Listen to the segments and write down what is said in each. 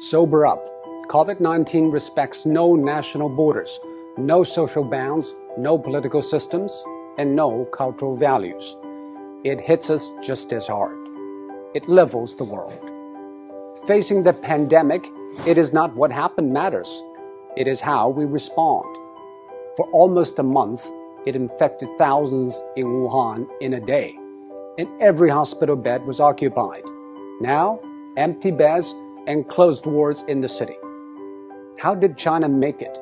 Sober up. COVID-19 respects no national borders, no social bounds, no political systems, and no cultural values. It hits us just as hard. It levels the world. Facing the pandemic, it is not what happened matters. It is how we respond. For almost a month, it infected thousands in Wuhan in a day, and every hospital bed was occupied. Now, empty beds and closed wards in the city. How did China make it?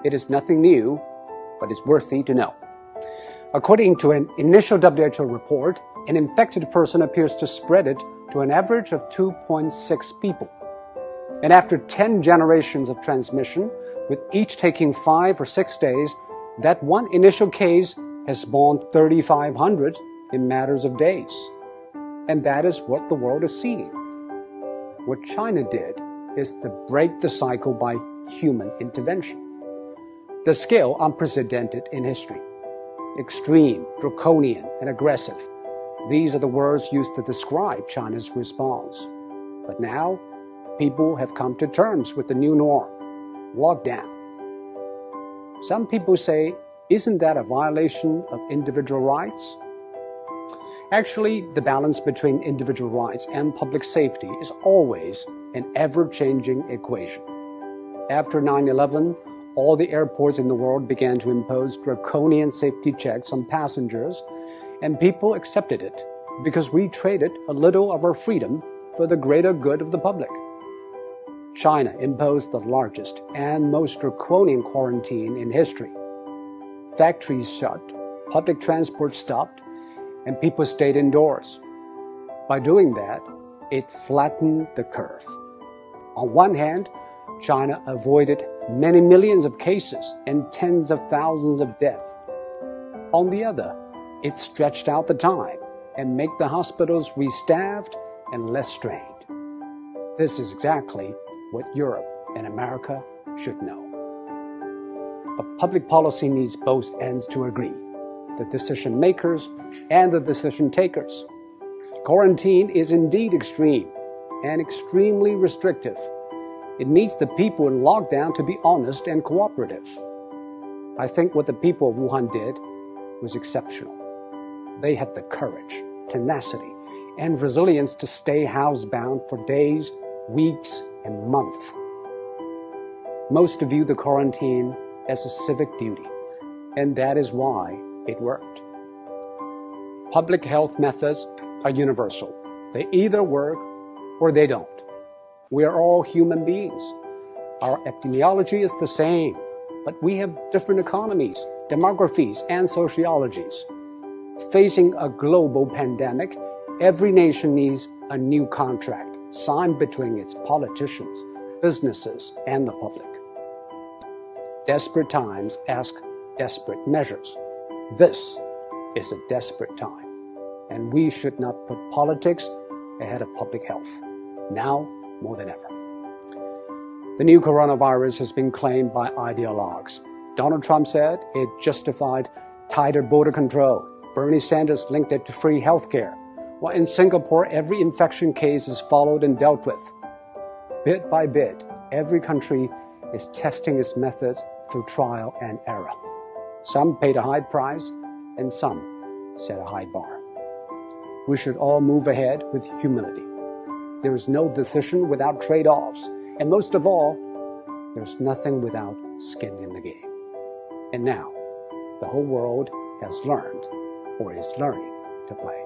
It is nothing new, but it's worthy to know. According to an initial WHO report, an infected person appears to spread it to an average of 2.6 people. And after 10 generations of transmission, with each taking 5 or 6 days, that one initial case has spawned 3,500 in matters of days. And that is what the world is seeing. What China did is to break the cycle by human intervention. The scale unprecedented in history. Extreme, draconian, and aggressive. These are the words used to describe China's response. But now, people have come to terms with the new norm, lockdown. Some people say, isn't that a violation of individual rights? Actually, the balance between individual rights and public safety is always an ever-changing equation. After 9/11, all the airports in the world began to impose draconian safety checks on passengers, and people accepted it because we traded a little of our freedom for the greater good of the public. China imposed the largest and most draconian quarantine in history. Factories shut, public transport stopped, and people stayed indoors. By doing that, it flattened the curve. On one hand, China avoided many millions of cases and tens of thousands of deaths. On the other, it stretched out the time and made the hospitals restaffed and less strained. This is exactly what Europe and America should know. But public policy needs both ends to agree, the decision makers and the decision takers. Quarantine is indeed extreme and extremely restrictive. It needs the people in lockdown to be honest and cooperative. I think what the people of Wuhan did was exceptional. They had the courage, tenacity, and resilience to stay housebound for days, weeks, and months. Most view the quarantine as a civic duty, and that is why it worked. Public health methods are universal. They either work or they don't. We are all human beings. Our epidemiology is the same, but we have different economies, demographies, and sociologies. Facing a global pandemic, every nation needs a new contract signed between its politicians, businesses, and the public. Desperate times ask desperate measures. This is a desperate time, and we should not put politics ahead of public health, now more than ever. The new coronavirus has been claimed by ideologues. Donald Trump said it justified tighter border control. Bernie Sanders linked it to free health care. While in Singapore, every infection case is followed and dealt with. Bit by bit, every country is testing its methods through trial and error. Some paid a high price, and some set a high bar. We should all move ahead with humility. There is no decision without trade-offs, and most of all, there's nothing without skin in the game. And now, the whole world has learned, or is learning, to play.